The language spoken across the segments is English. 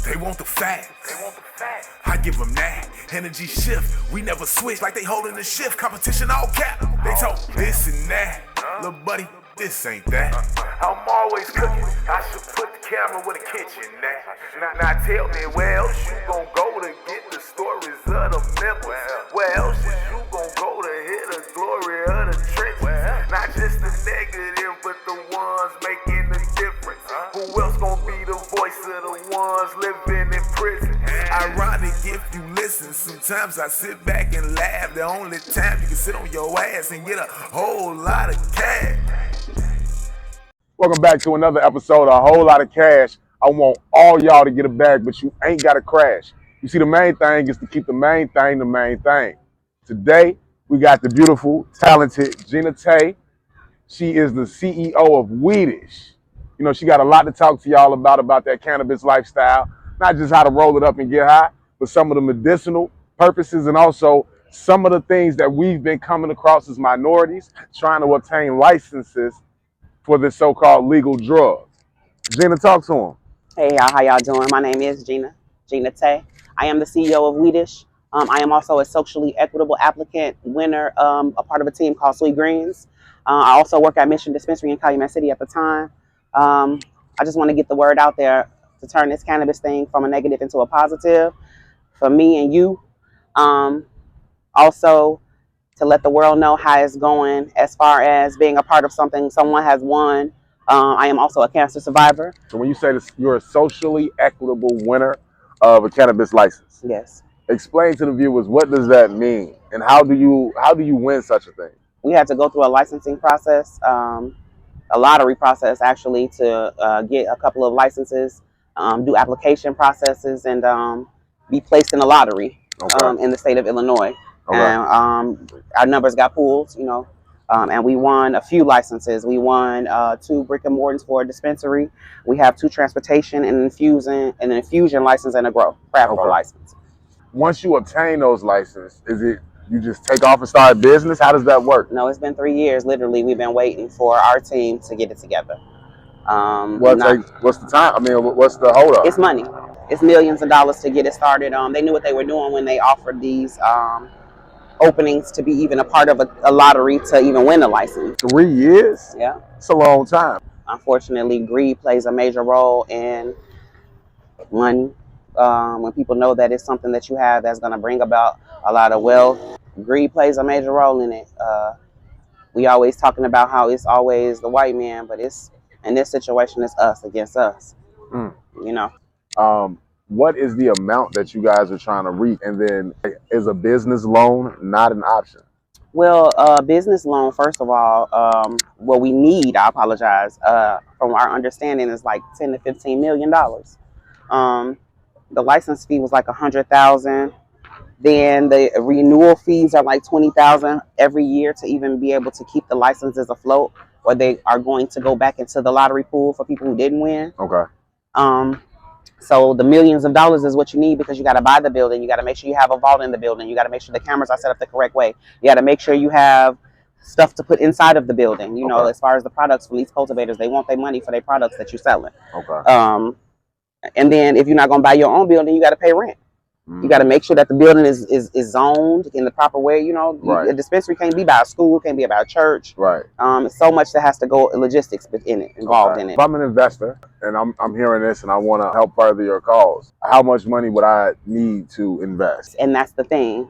They want the facts. I give them that. Energy shift. We never switch like they holding the shift. Competition all cap. They talk this and that. Little buddy, this ain't that. I'm always cooking. I should put the camera where the kitchen at. Now tell me where else you gon' go to get the stories of the members? Where else is you gon' go to hear the glory of the trenches? Not just the negative, but the ones making the difference. Who else gon' be the voice of the ones living in prison? Ironic if you listen. Sometimes I sit back and laugh. The only time you can sit on your ass and get a whole lot of cash. Welcome back to another episode of A Whole Lot of Cash. I want all y'all to get a bag, but you ain't got to crash. You see, the main thing is to keep the main thing the main thing. Today, we got the beautiful, talented Genna. She is the CEO of Weedish. You know, she got a lot to talk to y'all about that cannabis lifestyle. Not just how to roll it up and get high, but some of the medicinal purposes and also some of the things that we've been coming across as minorities trying to obtain licenses for this so-called legal drug. Genna, talk to him. Hey y'all, how y'all doing? My name is Genna Tay. I am the CEO of Weedish. I am also a socially equitable applicant winner, a part of a team called Sweet Greens. I also work at Mission Dispensary in Calumet City at the time. I just want to get the word out there to turn this cannabis thing from a negative into a positive for me and you. Also to let the world know how it's going as far as being a part of something someone has won. I am also a cancer survivor. So when you say this, you're a socially equitable winner of a cannabis license. Yes. Explain to the viewers, what does that mean? And how do you win such a thing? We had to go through a licensing process, a lottery process actually, to get a couple of licenses, do application processes, and be placed in a lottery in the state of Illinois. Okay. And our numbers got pulled, you know, and we won a few licenses. We won 2 brick and mortars for a dispensary. We have 2 transportation and an infusion license and a craft grow license. Once you obtain those licenses, is it you just take off and start a business? How does that work? No, it's been 3 years. Literally, we've been waiting for our team to get it together. What's the time? I mean, what's the hold up? It's money. It's millions of dollars to get it started. They knew what they were doing when they offered these openings to be even a part of a lottery to even win a license. 3 years? Yeah. It's a long time. Unfortunately, greed plays a major role in money. When people know that it's something that you have that's going to bring about a lot of wealth, greed plays a major role in it. We always talking about how it's always the white man, but it's in this situation, it's us against us. You know. What is the amount that you guys are trying to reach? And then is a business loan not an option? Well, business loan, first of all, what we need, I apologize, from our understanding is like $10 to $15 million. The license fee was like $100,000. Then the renewal fees are like $20,000 every year to even be able to keep the licenses afloat, or they are going to go back into the lottery pool for people who didn't win. Okay. So the millions of dollars is what you need, because you got to buy the building. You got to make sure you have a vault in the building. You got to make sure the cameras are set up the correct way. You got to make sure you have stuff to put inside of the building. You know, as far as the products from these cultivators, they want their money for their products that you're selling. Okay. And then if you're not going to buy your own building, you got to pay rent. You got to make sure that the building is zoned in the proper way. You know, a dispensary can't be by a school, can't be about a church. Right. So much that has to go logistics involved in it. If I'm an investor and I'm hearing this and I want to help further your cause, how much money would I need to invest? And that's the thing.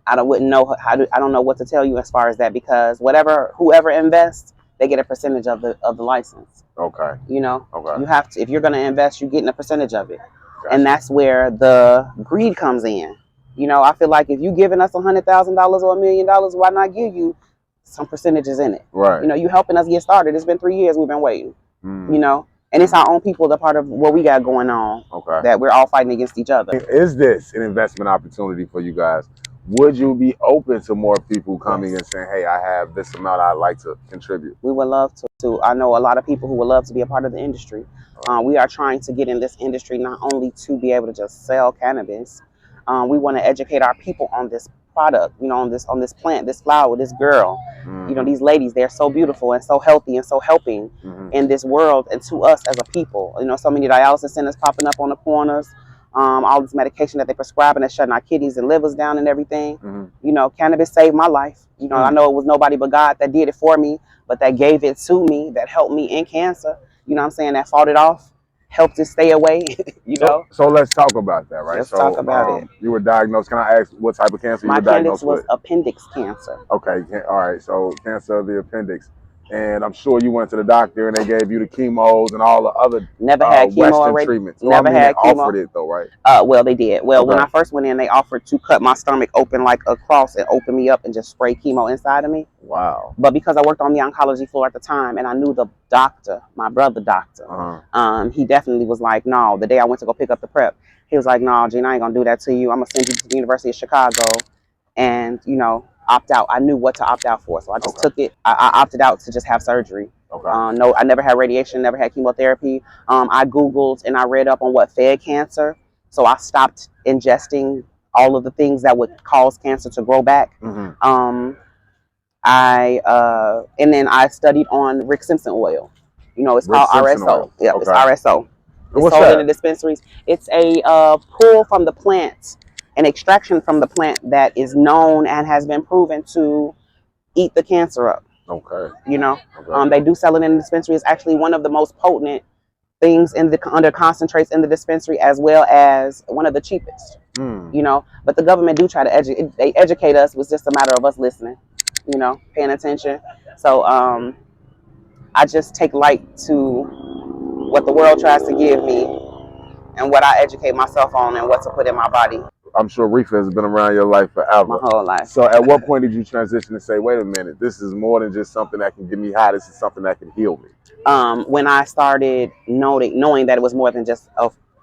I don't know what to tell you as far as that, because whoever invests, they get a percentage of the license. Okay. You know. Okay. You have to, if you're going to invest, you're getting a percentage of it. Gotcha. And that's where the greed comes in. You know, I feel like if you're giving us $100,000 or $1 million, why not give you some percentages in it? Right. You know, you helping us get started. It's been 3 years we've been waiting. You know, and it's our own people that are part of what we got going on. Okay. That we're all fighting against each other. Is this an investment opportunity for you guys? Would you be open to more people coming and saying, hey, I have this amount I'd like to contribute? We would love to. I know a lot of people who would love to be a part of the industry. We are trying to get in this industry not only to be able to just sell cannabis. We want to educate our people on this product, you know, on this plant, this flower, this girl, you know, these ladies, they're so beautiful and so healthy and so helping in this world and to us as a people. You know, so many dialysis centers popping up on the corners, all this medication that they prescribing that's shutting our kidneys and livers down and everything. You know, cannabis saved my life. You know, I know it was nobody but God that did it for me, but that gave it to me, that helped me in cancer. You know what I'm saying? That fought it off, helped it stay away. You know. So let's talk about that, right? Let's talk about it. You were diagnosed. Can I ask what type of cancer you were diagnosed with? My appendix was appendix cancer. Okay, all right. So cancer of the appendix. And I'm sure you went to the doctor and they gave you the chemos and all the other never had chemo Western treatments. Never had they chemo. offered it though, right? Well, they did. Well, when I first went in, they offered to cut my stomach open like a cross and open me up and just spray chemo inside of me. Wow. But because I worked on the oncology floor at the time and I knew the doctor, my brother doctor, he definitely was like, no, the day I went to go pick up the prep, he was like, no, Gene, I ain't gonna do that to you. I'm gonna send you to the University of Chicago and, you know, opt out. I knew what to opt out for. So I just took it. I opted out to just have surgery. No, I never had radiation, never had chemotherapy. I Googled and I read up on what fed cancer. So I stopped ingesting all of the things that would cause cancer to grow back. And then I studied on Rick Simpson oil. You know, it's called RSO. Yeah, it's RSO. It's sold in the dispensaries. It's a pull from the plant, an extraction from the plant that is known and has been proven to eat the cancer up. You know, they do sell it in the dispensary. It's actually one of the most potent things in the under concentrates in the dispensary, as well as one of the cheapest. You know, but the government do try to educate us. It was just a matter of us listening, you know, paying attention. So I just take light to what the world tries to give me and what I educate myself on and what to put in my body. I'm sure reefer has been around your life forever. My whole life. So at what point did you transition and say, wait a minute, this is more than just something that can get me high, this is something that can heal me? When I started knowing that it was more than just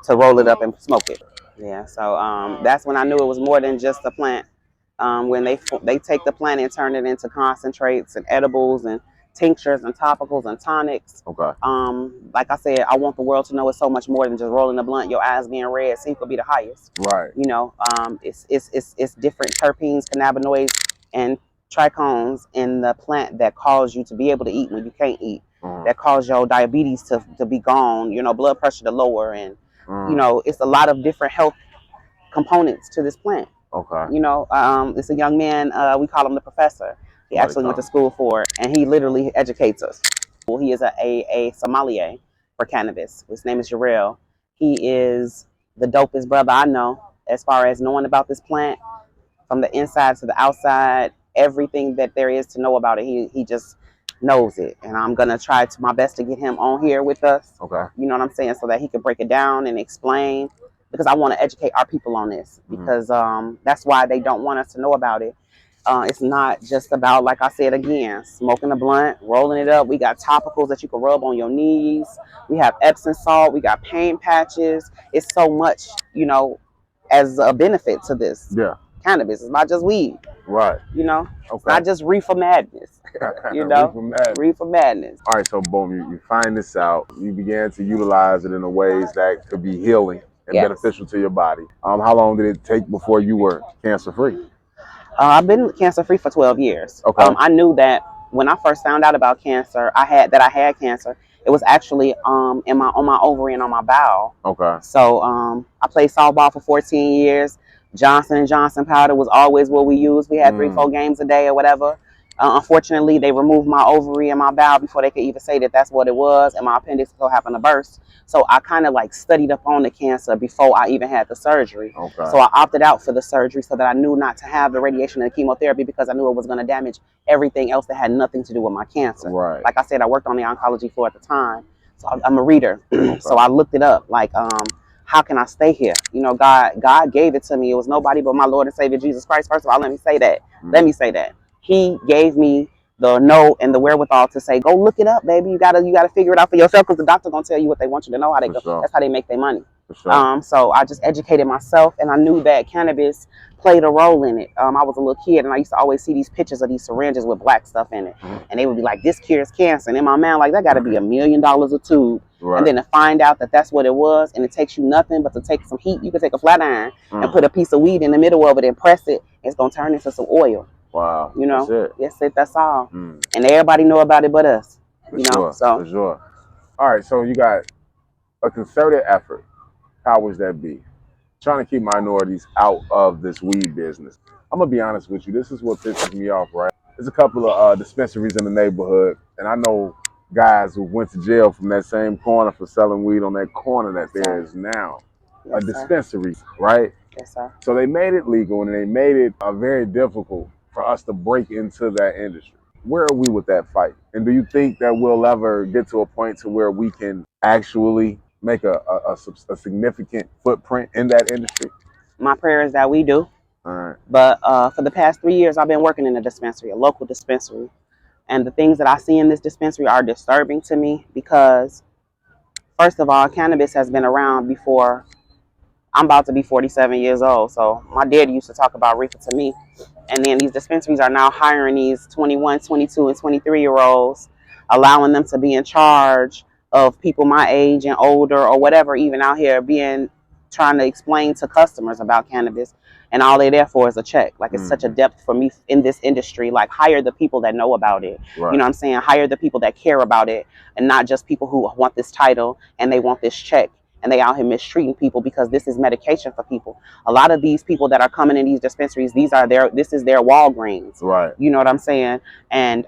to roll it up and smoke it. Yeah, so that's when I knew it was more than just a plant. When they take the plant and turn it into concentrates and edibles and tinctures and topicals and tonics. Like I said, I want the world to know it's so much more than just rolling a blunt, your eyes being red, so you could be the highest. You know, it's different terpenes, cannabinoids, and trichomes in the plant that cause you to be able to eat when you can't eat. That cause your diabetes to be gone, you know, blood pressure to lower, and you know, it's a lot of different health components to this plant. You know, it's a young man, we call him the professor. He actually went to school for it, and he literally educates us. He is a sommelier for cannabis. His name is Jarrell. He is the dopest brother I know as far as knowing about this plant from the inside to the outside, everything that there is to know about it. He just knows it, and I'm gonna try to my best to get him on here with us. You know what I'm saying, so that he can break it down and explain, because I want to educate our people on this, because that's why they don't want us to know about it. It's not just about, like I said again, smoking a blunt, rolling it up. We got topicals that you can rub on your knees. We have Epsom salt. We got pain patches. It's so much, you know, as a benefit to this. Cannabis. It's not just weed. You know, it's not just reefer madness. You know, reefer madness. All right, so boom, you find this out. You began to utilize it in the ways that could be healing and beneficial to your body. How long did it take before you were cancer-free? I've been cancer-free for 12 years. I knew that when I first found out about cancer, I had cancer. It was actually on my ovary and on my bowel. So I played softball for 14 years. Johnson & Johnson powder was always what we used. We had 3-4 games a day or whatever. Unfortunately, they removed my ovary and my bowel before they could even say that that's what it was, and my appendix so happened to burst. So I kind of like studied up on the cancer before I even had the surgery. So I opted out for the surgery so that I knew not to have the radiation and the chemotherapy, because I knew it was going to damage everything else that had nothing to do with my cancer. Like I said, I worked on the oncology floor at the time, so I'm a reader. So I looked it up, like how can I stay here? You know, God gave it to me. It was nobody but my Lord and Savior Jesus Christ. First of all, let me say that. He gave me the know and the wherewithal to say, go look it up, baby. You gotta figure it out for yourself, because the doctor gonna tell you what they want you to know. That's how they make their money. So I just educated myself, and I knew that cannabis played a role in it. I was a little kid, and I used to always see these pictures of these syringes with black stuff in it, and they would be like, this cures cancer. And in my mind, like, that got to be $1 million a tube. And then to find out that that's what it was, and it takes you nothing but to take some heat. You can take a flat iron and put a piece of weed in the middle of it and press it, it's gonna turn into some oil. Wow. You know, that's it. That's all. And everybody know about it but us. For sure. All right, so you got a concerted effort. Powers that be, trying to keep minorities out of this weed business. I'm gonna be honest with you. This is what pisses me off, right? There's a couple of dispensaries in the neighborhood, and I know guys who went to jail from that same corner for selling weed on that corner that there is now. A dispensary, right? Yes, sir. So they made it legal, and they made it very difficult for us to break into that industry. Where are we with that fight? And do you think that we'll ever get to a point to where we can actually make a significant footprint in that industry? My prayer is that we do. All right. But for the past 3 years, I've been working in a dispensary, a local dispensary. And the things that I see in this dispensary are disturbing to me because, first of all, cannabis has been around before. I'm about to be 47 years old. So my dad used to talk about reefer to me. And then these dispensaries are now hiring these 21, 22, and 23-year-olds, allowing them to be in charge of people my age and older or whatever, even out here trying to explain to customers about cannabis. And all they're there for is a check. Like, it's such a depth for me in this industry. Like, hire the people that know about it. Right. You know what I'm saying? Hire the people that care about it, and not just people who want this title and they want this check. And they out here mistreating people because this is medication for people. A lot of these people that are coming in these dispensaries, this is their Walgreens. Right. You know what I'm saying? And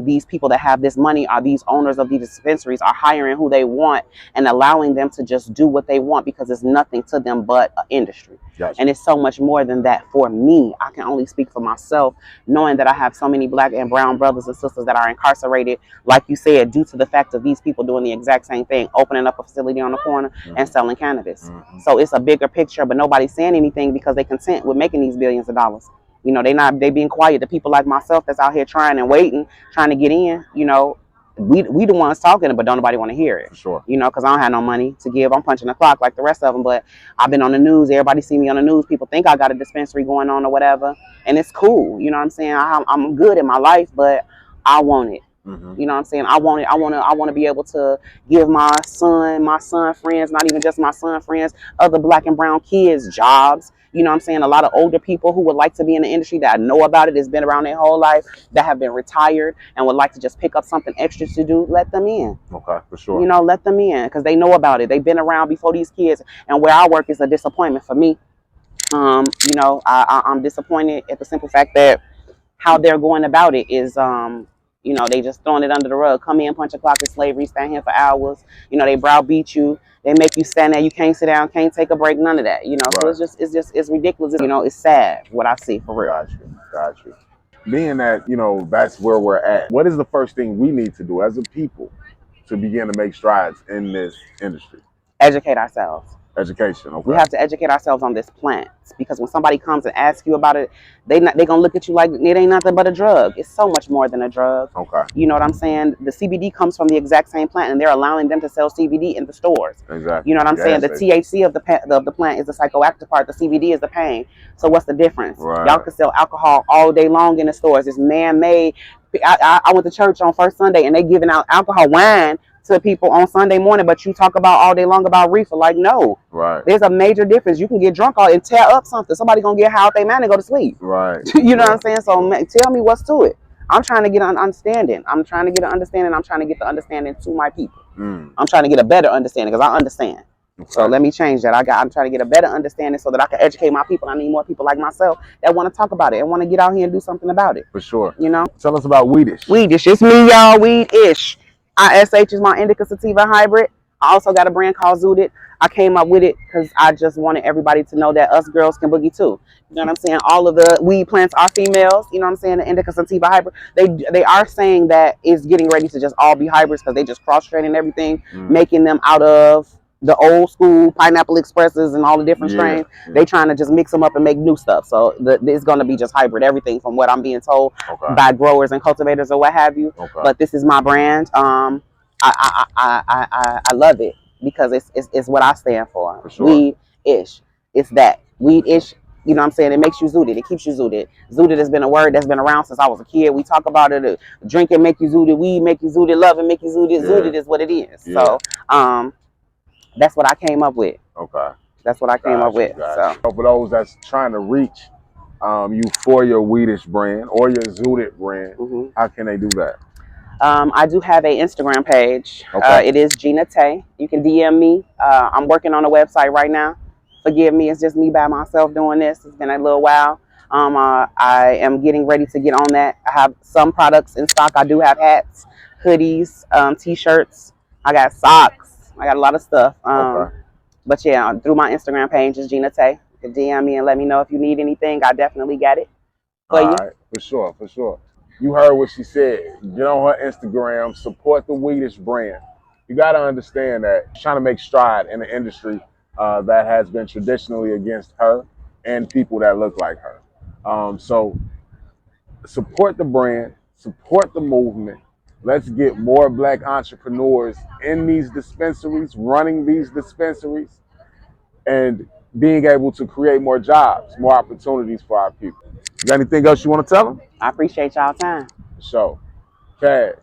these people that have this money, are these owners of these dispensaries, are hiring who they want and allowing them to just do what they want because it's nothing to them but an industry. Gotcha. And it's so much more than that for me. I can only speak for myself, knowing that I have so many black and brown brothers and sisters that are incarcerated, like you said, due to the fact of these people doing the exact same thing, opening up a facility on the corner and selling cannabis. So it's a bigger picture, but nobody's saying anything because they content with making these billions of dollars. You know, they being quiet. The people like myself that's out here trying and waiting, trying to get in, you know, we the ones talking, but don't nobody want to hear it. For sure. You know, because I don't have no money to give. I'm punching the clock like the rest of them, but I've been on the news. Everybody see me on the news. People think I got a dispensary going on or whatever, and it's cool. You know what I'm saying? I'm good in my life, but I want it. You know what I'm saying? I want it. I want to be able to give my son friends, not even just my son friends, other black and brown kids jobs. You know what I'm saying? A lot of older people who would like to be in the industry that know about it, has been around their whole life, that have been retired and would like to just pick up something extra to do, let them in. Okay, for sure. You know, let them in because they know about it. They've been around before these kids. And where I work is a disappointment for me. You know, I'm disappointed at the simple fact that how they're going about it is, you know, they just throwing it under the rug. Come in, punch a clock in slavery, stand here for hours. You know, they browbeat you. They make you stand there. You can't sit down, can't take a break, none of that. You know, right. So it's ridiculous. You know, it's sad what I see, for real. Got you. Being that, you know, that's where we're at, what is the first thing we need to do as a people to begin to make strides in this industry? Educate ourselves. Education, okay. We have to educate ourselves on this plant, because when somebody comes and asks you about it, they gonna look at you like it ain't nothing but a drug. It's so much more than a drug. Okay. You know what I'm saying? The CBD comes from the exact same plant, and they're allowing them to sell CBD in the stores. Exactly. You know what I'm saying? The THC of the plant is the psychoactive part. The CBD is the pain. So what's the difference? Right. Y'all can sell alcohol all day long in the stores. It's man-made. I went to church on first Sunday, and they giving out alcohol, wine, to people on Sunday morning, but you talk about all day long about reefer. Like, no. Right. There's a major difference. You can get drunk and tear up something. Somebody gonna get high out their mind and go to sleep. Right. You know what I'm saying? So tell me what's to it. I'm trying to get an understanding. I'm trying to get an understanding. I'm trying to get the understanding to my people. I'm trying to get a better understanding because I understand. Okay. So let me change that. I'm trying to get a better understanding so that I can educate my people. I need more people like myself that want to talk about it and want to get out here and do something about it. For sure. You know? Tell us about Weedish. Weedish. It's me, y'all. Weedish. ISH is my indica sativa hybrid. I also got a brand called Zooted. I came up with it because I just wanted everybody to know that us girls can boogie too. You know what I'm saying? All of the weed plants are females. You know what I'm saying? The indica sativa hybrid. They are saying that it's getting ready to just all be hybrids because they just cross-training everything, making them out of the old school pineapple expresses and all the different strains. They trying to just mix them up and make new stuff. So it's going to be just hybrid everything from what I'm being told by growers and cultivators or what have you. But this is my brand. I love it because it's what I stand for. Sure. Weed-ish. It's that. Weed-ish. You know what I'm saying? It makes you zooted. It keeps you zooted. Zooted has been a word that's been around since I was a kid. We talk about it. Drinking make you zooted. Weed make you zooted. Loving make you zooted. Yeah. Zooted is what it is. Yeah. So, that's what I came up with. Okay. That's what I came up with. So for those that's trying to reach you for your Weedish brand or your Zooted brand, how can they do that? I do have a Instagram page. Okay. It is Genna Tay. You can DM me. I'm working on a website right now. Forgive me, it's just me by myself doing this. It's been a little while. I am getting ready to get on that. I have some products in stock. I do have hats, hoodies, t-shirts. I got socks. I got a lot of stuff. Okay. But yeah, through my Instagram page is Genna Tay. You can DM me and let me know if you need anything. I definitely got it for you. All right, for sure, for sure. You heard what she said. Get on her Instagram, support the Weedish brand. You got to understand that she's trying to make stride in the industry that has been traditionally against her and people that look like her. So support the brand, support the movement. Let's get more black entrepreneurs in these dispensaries, running these dispensaries, and being able to create more jobs, more opportunities for our people. You got anything else you want to tell them? I appreciate y'all time. So, Cash.